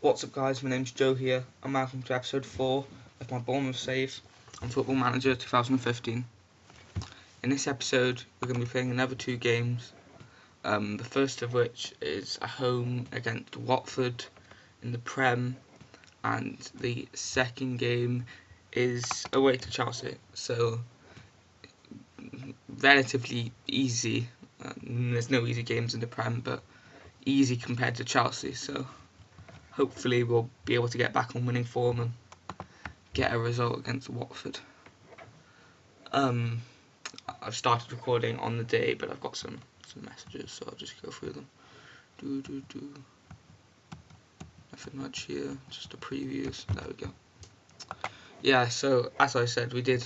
What's up guys, my name's Joe here, and welcome to episode 4 of my Bournemouth save on Football Manager 2015. In this episode we're going to be playing another two games, the first of which is a home against Watford in the Prem, and the second game is away to Chelsea, so relatively easy. There's no easy games in the Prem, but easy compared to Chelsea, so hopefully we'll be able to get back on winning form and get a result against Watford. I've started recording on the day, but I've got some messages, so I'll just go through them. Nothing much here, just a previews. There we go. Yeah, so as I said, we did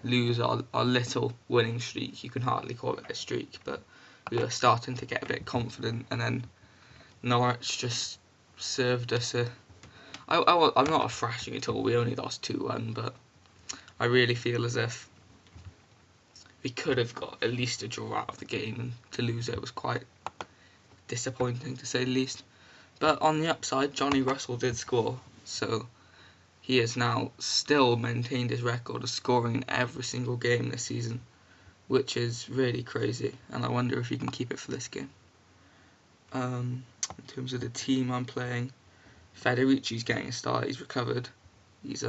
lose our little winning streak. You can hardly call it a streak, but we were starting to get a bit confident, and then Norwich just served us a... I'm not a thrashing at all, we only lost 2-1, but I really feel as if we could have got at least a draw out of the game, and to lose it was quite disappointing to say the least. But on the upside, Johnny Russell did score, so he has now still maintained his record of scoring in every single game this season, which is really crazy, and I wonder if he can keep it for this game. In terms of the team I'm playing, Federici's getting a start, he's recovered. He's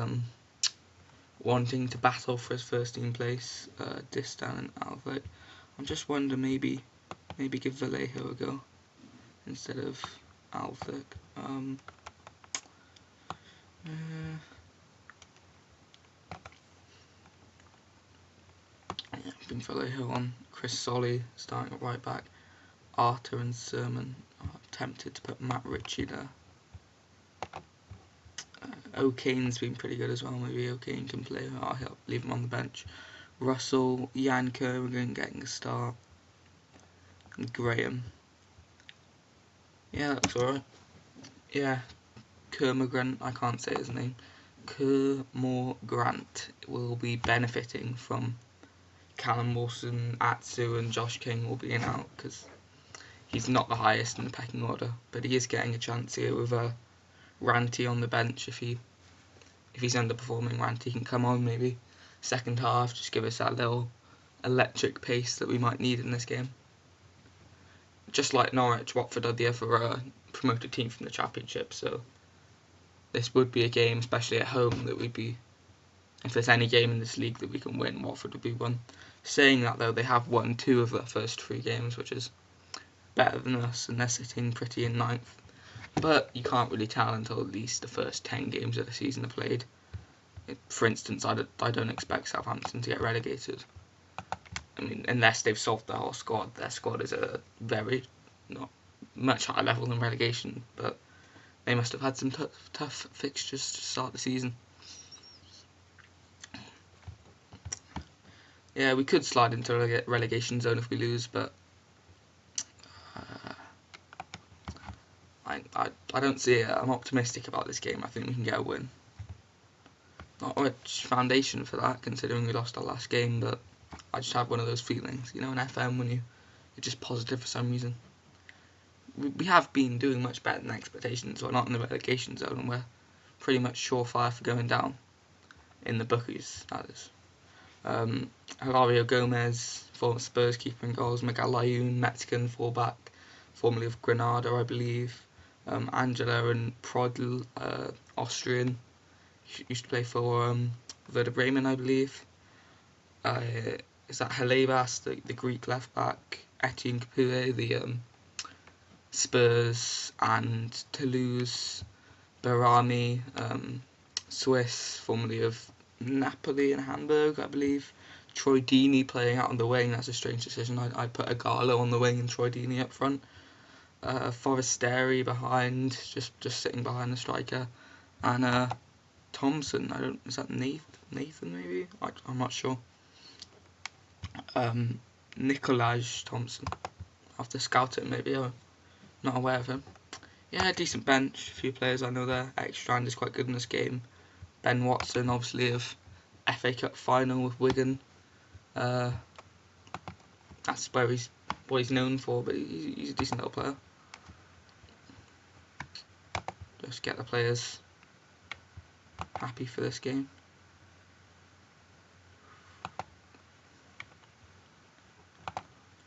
wanting to battle for his first team place, Distan and Alvik. I'm just wondering maybe give Vallejo a go instead of Alvik. Yeah, bring Vallejo on. Chris Solly starting at right back. Arthur and Sermon. I'm tempted to put Matt Ritchie there. O'Kane's been pretty good as well. Maybe O'Kane can play. I'll leave him on the bench. Russell, Yanko, we're going getting a start. And Graham. Yeah, that looks alright. Yeah, Kermorgrant, I can't say his name. Kermorgrant will be benefiting from Callum Wilson, Atsu, and Josh King will be in out because he's not the highest in the pecking order, but he is getting a chance here with Ranty on the bench. If he's underperforming, Ranty can come on maybe second half, just give us that little electric pace that we might need in this game. Just like Norwich, Watford are the other promoted team from the Championship, so this would be a game, especially at home, that we'd be... If there's any game in this league that we can win, Watford would be one. Saying that though, they have won 2 of their first 3 games, which is better than us, and they're sitting pretty in 9th. But you can't really tell until at least the first 10 games of the season are played. For instance, I don't expect Southampton to get relegated. I mean, unless they've solved their whole squad. Their squad is a very, not much higher level than relegation, but they must have had some tough fixtures to start the season. Yeah, we could slide into a relegation zone if we lose, but I don't see it. I'm optimistic about this game. I think we can get a win. Not much foundation for that, considering we lost our last game, but I just have one of those feelings, you know, in FM when you're just positive for some reason. We have been doing much better than expectations. We're not in the relegation zone, and we're pretty much surefire for going down in the bookies, that is. Hilario Gomez, former Spurs keeper in goals. Miguel Layun, Mexican fullback, formerly of Granada, I believe. Angela and Prodl, Austrian, used to play for Werder Bremen, I believe. Is that Halebas, the Greek left back? Etienne Capoue, the Spurs and Toulouse. Barami, Swiss, formerly of Napoli and Hamburg, I believe. Troy Deeney playing out on the wing. That's a strange decision. I'd put Agallo on the wing and Troy Deeney up front. Forestieri behind, just sitting behind the striker, and Thompson. Is that Nathan maybe? I'm not sure. Nikolaj Thompson. I'll have to scout it maybe. I'm not aware of him. Yeah, decent bench. A few players I know there. Ekstrand is quite good in this game. Ben Watson, obviously, of FA Cup final with Wigan. That's what he's known for, but he's a decent little player. just get the players happy for this game.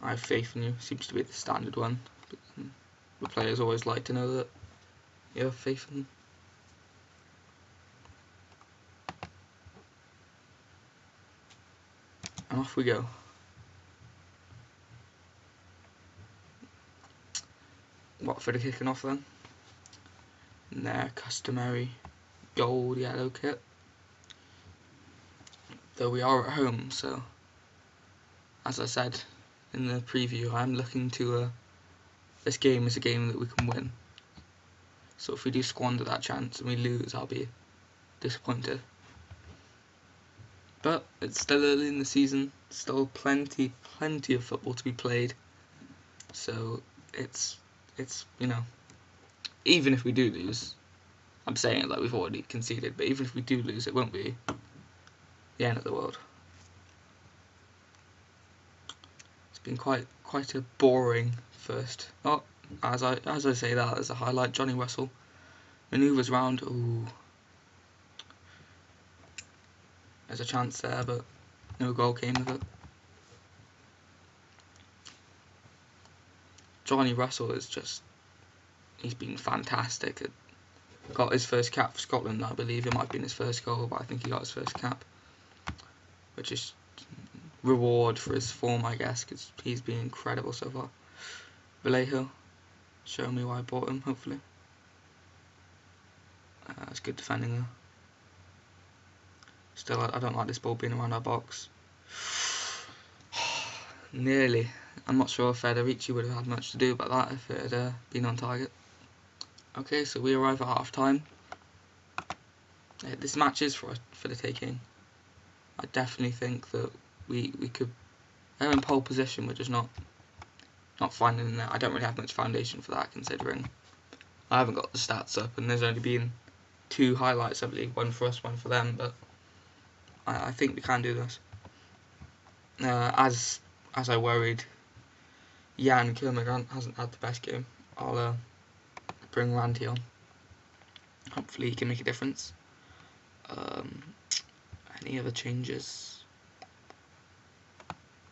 I have faith in you. Seems to be the standard one. But, the players always like to know that you have faith in them. And off we go. Watford are kicking off then. In their customary gold yellow kit. Though we are at home, so as I said in the preview, I'm looking to this game is a game that we can win. So if we do squander that chance and we lose, I'll be disappointed. But it's still early in the season, still plenty of football to be played. So it's you know, even if we do lose, I'm saying it like we've already conceded, but even if we do lose, it won't be the end of the world. It's been quite a boring first. Oh, as I say that as a highlight, Johnny Russell manoeuvres round. Ooh, there's a chance there, but no goal came of it. Johnny Russell is he's been fantastic. Got his first cap for Scotland, I believe. It might have been his first goal, but I think he got his first cap, which is reward for his form, I guess, because he's been incredible so far. Vallejo, show me why I bought him, hopefully. It's good defending though. Still, I don't like this ball being around our box. Nearly. I'm not sure if Federici would have had much to do about that if it had been on target. Okay, so we arrive at half time. This match is for the taking. I definitely think that we could. They're in pole position, we're just not finding that. I don't really have much foundation for that, considering I haven't got the stats up, and there's only been 2 highlights, I believe, one for us, one for them. But I think we can do this. As I worried, Jan Kermorgant hasn't had the best game. I'll bring Randy on. Hopefully he can make a difference. Any other changes?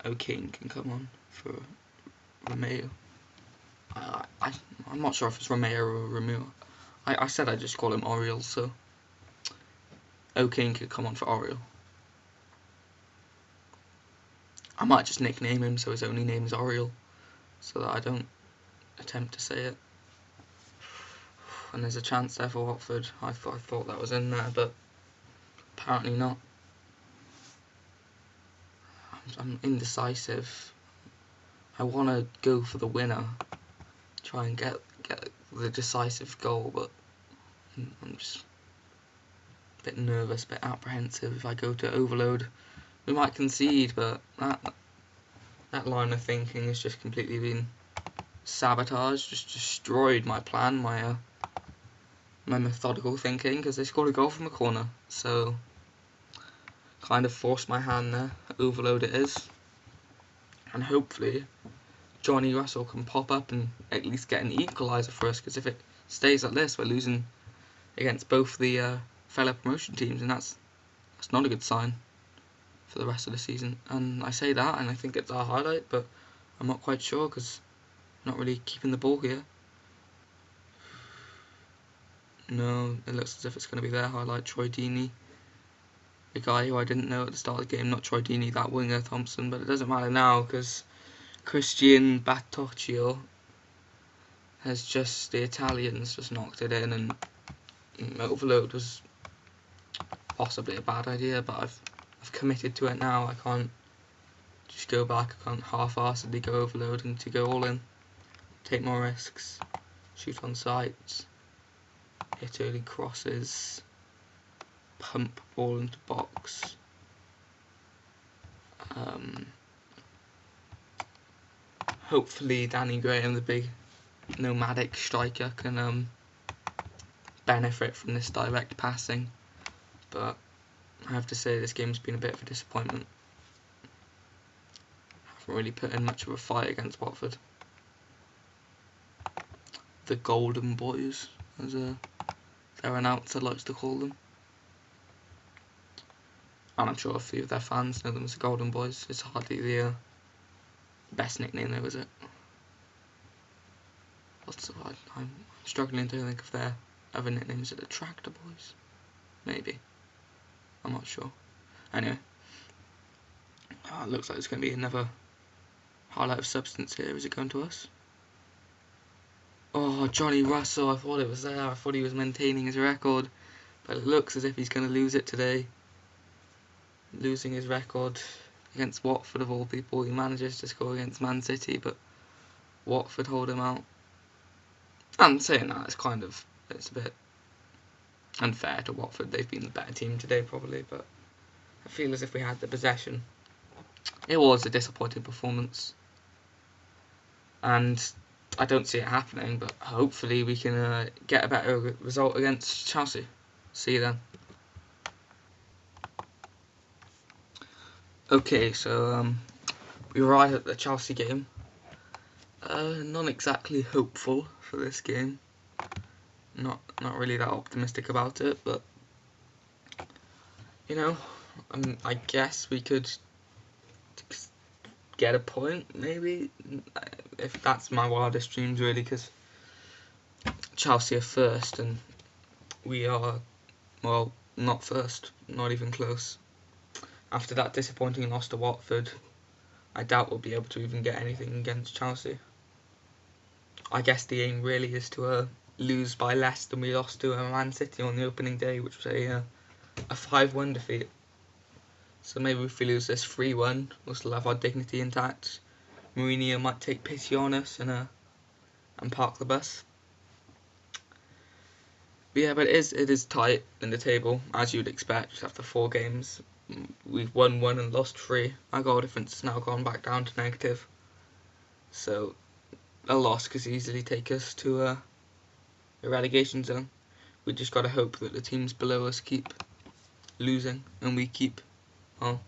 O'Kane can come on for Romeo. I'm not sure if it's Romeo or Romeo. I said I'd just call him Oriel, so O'Kane could come on for Oriel. I might just nickname him so his only name is Oriel, so that I don't attempt to say it. And there's a chance there for Watford. I thought that was in there, but apparently not. I'm indecisive. I want to go for the winner, try and get the decisive goal, but I'm just a bit nervous, a bit apprehensive. If I go to overload, we might concede, but that line of thinking has just completely been sabotaged, just destroyed my plan, my methodical thinking, because they scored a goal from a corner. So kind of forced my hand there. Overload it is, and hopefully Johnny Russell can pop up and at least get an equaliser for us, because if it stays like this, we're losing against both the fellow promotion teams, and that's not a good sign for the rest of the season. And I say that, and I think it's our highlight, but I'm not quite sure, because I'm not really keeping the ball here. No, it looks as if it's going to be their highlight. Troy Deeney, the guy who I didn't know at the start of the game, not Troy Deeney, that winger Thompson, but it doesn't matter now, because Christian Battocchio has the Italians just knocked it in, and overload was possibly a bad idea, but I've committed to it now. I can't just go back. I can't half-assedly go overload and to go all in. Take more risks. Shoot on sight. Hit early crosses. Pump ball into box. Hopefully Danny Graham, the big nomadic striker, can benefit from this direct passing. But I have to say this game's been a bit of a disappointment. Haven't really put in much of a fight against Watford. The Golden Boys, as their announcer likes to call them. And I'm sure a few of their fans know them as the Golden Boys. It's hardly the best nickname though, is it? I'm struggling to think of their other nicknames. Are the Tractor Boys? Maybe. I'm not sure. Anyway. It looks like it's going to be another highlight of substance here. Is it going to us? Oh, Johnny Russell. I thought it was there. I thought he was maintaining his record. But it looks as if he's going to lose it today. Losing his record against Watford of all people. He manages to score against Man City, but Watford hold him out. I'm saying that it's a bit unfair to Watford. They've been the better team today probably, but I feel as if we had the possession. It was a disappointing performance, and I don't see it happening, but hopefully we can get a better result against Chelsea. See you then. Okay, so we arrived at the Chelsea game. Not exactly hopeful for this game. Not really that optimistic about it, but you know, I guess we could get a point, maybe, if that's my wildest dreams, really, because Chelsea are first and we are, well, not first, not even close. After that disappointing loss to Watford, I doubt we'll be able to even get anything against Chelsea. I guess the aim really is to lose by less than we lost to Man City on the opening day, which was a 5-1 defeat. So maybe if we lose this 3-1, we'll still have our dignity intact. Mourinho might take pity on us and park the bus. But yeah, but it is tight in the table, as you'd expect after 4 games. We've won 1 and lost 3. Our goal difference has now gone back down to negative. So a loss could easily take us to a relegation zone. We just got to hope that the teams below us keep losing and we keep, well,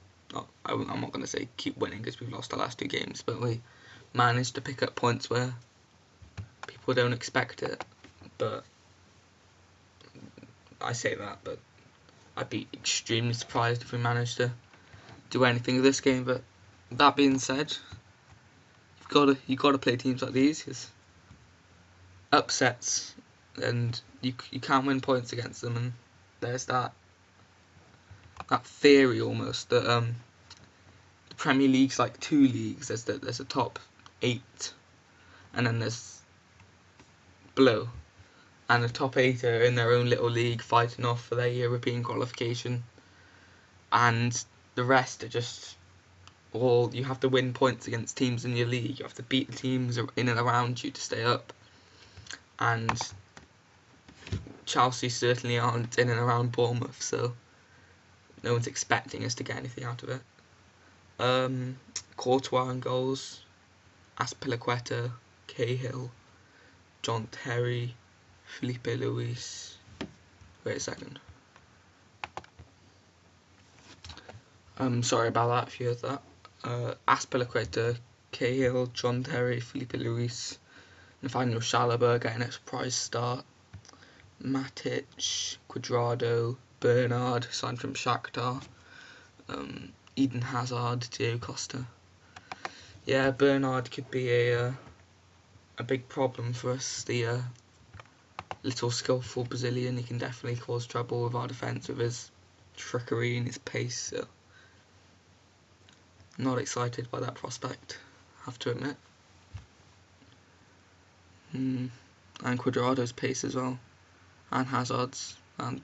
I'm not going to say keep winning because we've lost our last 2 games, but we managed to pick up points where people don't expect it. But I say that, but I'd be extremely surprised if we managed to do anything with this game. But that being said, you've got to play teams like these, because upsets, and you can't win points against them. And there's that theory almost that the Premier League's like 2 leagues. There's a top 8, and then there's below, and the top 8 are in their own little league fighting off for their European qualification, and the rest are just all, you have to win points against teams in your league. You have to beat the teams in and around you to stay up, and Chelsea certainly aren't in and around Bournemouth, so no one's expecting us to get anything out of it. Courtois and goals, Azpilicueta, Cahill, John Terry, Felipe Luis. Wait a second. Sorry about that if you heard that. Azpilicueta, Cahill, John Terry, Felipe Luis, Nathaniel Chalobah getting a surprise start. Matic, Cuadrado, Bernard, signed from Shakhtar, Eden Hazard, Diego Costa. Yeah, Bernard could be a big problem for us. The little skillful Brazilian, he can definitely cause trouble with our defence with his trickery and his pace. So not excited by that prospect, I have to admit. And Cuadrado's pace as well, and Hazard's, and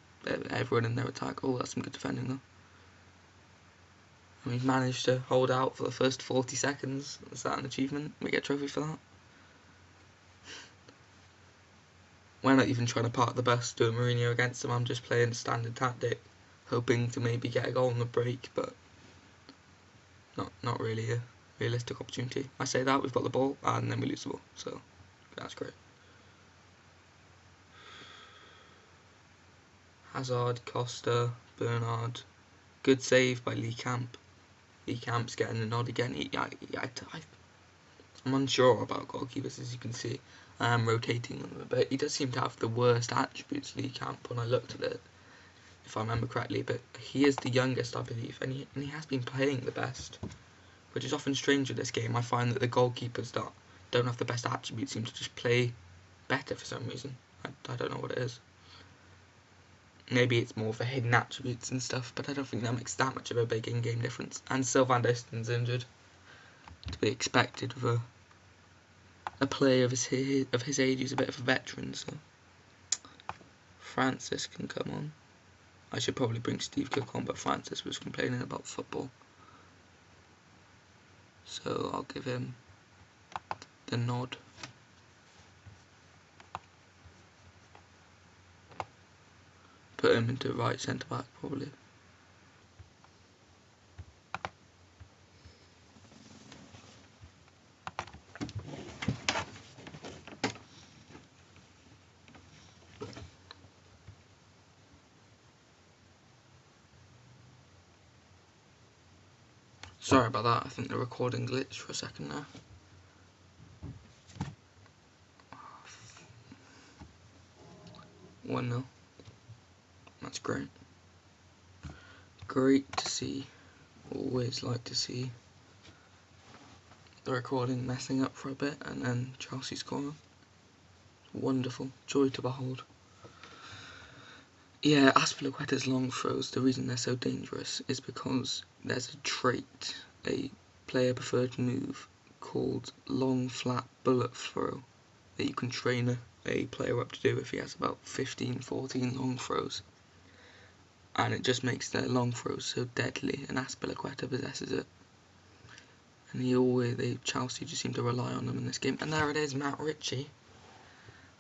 everyone in their attack. Oh, that's some good defending though. And we've managed to hold out for the first 40 seconds. Is that an achievement? We get a trophy for that? We're not even trying to park the bus doing Mourinho against them. I'm just playing standard tactic, hoping to maybe get a goal on the break, but not really a realistic opportunity. I say that, we've got the ball, and then we lose the ball, so that's great. Hazard, Costa, Bernard. Good save by Lee Camp. Lee Camp's getting the nod again. I'm I'm unsure about goalkeepers, as you can see. I am rotating them, but he does seem to have the worst attributes Lee Camp when I looked at it, if I remember correctly. But he is the youngest, I believe, and he has been playing the best, which is often strange with this game. I find that the goalkeepers that don't have the best attributes seem to just play better for some reason. I don't know what it is. Maybe it's more for hidden attributes and stuff, but I don't think that makes that much of a big in-game difference. And Sylvain Distin's injured, to be expected with a player of his age who's a bit of a veteran. So Francis can come on. I should probably bring Steve Cook on, but Francis was complaining about football, so I'll give him the nod. Put him into right centre back probably. Sorry about that, I think the recording glitched for a second there. One 0. That's great. Great to see. Always like to see the recording messing up for a bit and then Chelsea scoring. Wonderful. Joy to behold. Yeah, Azpilicueta's long throws, the reason they're so dangerous is because there's a trait, a player preferred move called long flat bullet throw that you can train a player up to do if he has about 15-14 long throws. And it just makes their long throws so deadly, and Azpilicueta possesses it. And Chelsea just seem to rely on them in this game. And there it is, Matt Ritchie.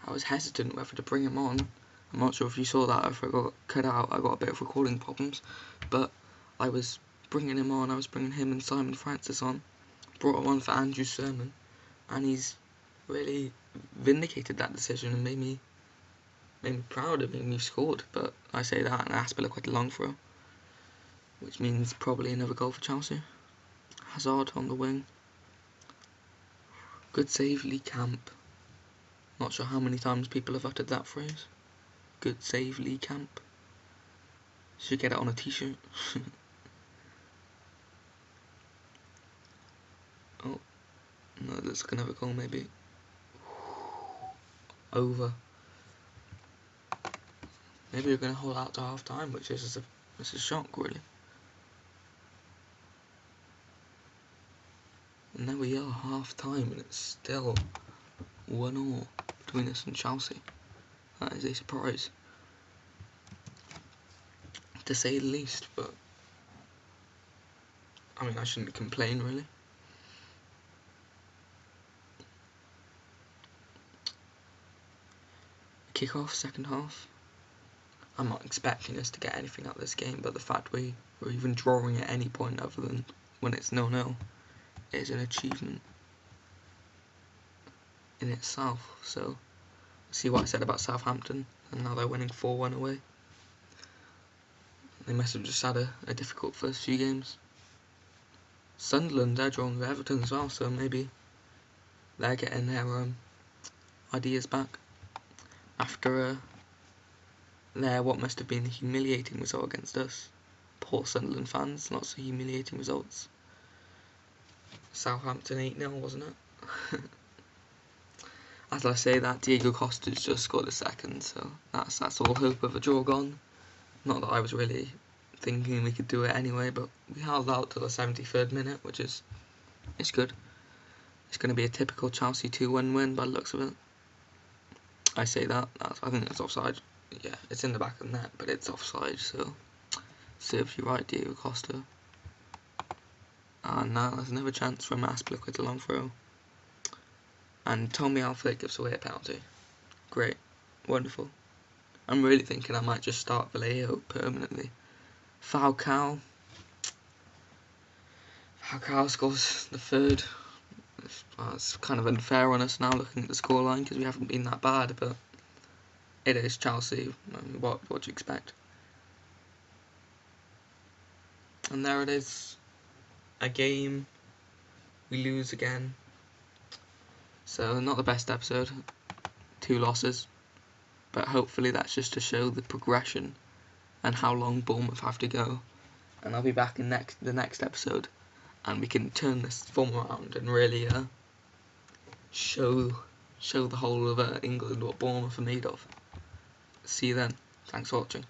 I was hesitant whether to bring him on. I'm not sure if you saw that, if I got cut out, I got a bit of recording problems. But I was bringing him on, I was bringing him and Simon Francis on. Brought him on for Andrew's sermon. And he's really vindicated that decision and made me proud of him. He scored, but I say that and Azpilicueta long throw, which means probably another goal for Chelsea. Hazard on the wing. Good save, Lee Camp. Not sure how many times people have uttered that phrase. Good save, Lee Camp. Should get it on a t-shirt. Oh, no, that's another goal maybe. Over. Maybe we're going to hold out to half time, which is a shock, really. And there we are, half time, and it's still 1-1 between us and Chelsea. That is a surprise, to say the least, but I mean, I shouldn't complain, really. Kick-off, second half. I'm not expecting us to get anything out of this game, but the fact we're even drawing at any point other than when it's 0-0 is an achievement in itself. So, see what I said about Southampton, and now they're winning 4-1 away. They must have just had a difficult first few games. Sunderland, they're drawing with Everton as well, so maybe they're getting their ideas back after what must have been a humiliating result against us. Poor Sunderland fans, lots of humiliating results. Southampton 8-0, wasn't it? As I say that, Diego Costa's just scored a second, so that's all hope of a draw gone. Not that I was really thinking we could do it anyway, but we held out till the 73rd minute, which is good. It's going to be a typical Chelsea 2-1 win by the looks of it. I say that, I think that's offside. Yeah, it's in the back of the net, but it's offside, so serves you right, Diego Costa. And now there's another chance from Azpilicueta long throw. And Tommy Alfred gives away a penalty. Great. Wonderful. I'm really thinking I might just start Vallejo permanently. Falcao scores the third. It's kind of unfair on us now looking at the scoreline because we haven't been that bad, but it is Chelsea. I mean, what do you expect? And there it is. A game. We lose again. So not the best episode, 2 losses, but hopefully that's just to show the progression and how long Bournemouth have to go. And I'll be back in the next episode, and we can turn this form around and really show the whole of England what Bournemouth are made of. See you then. Thanks for watching.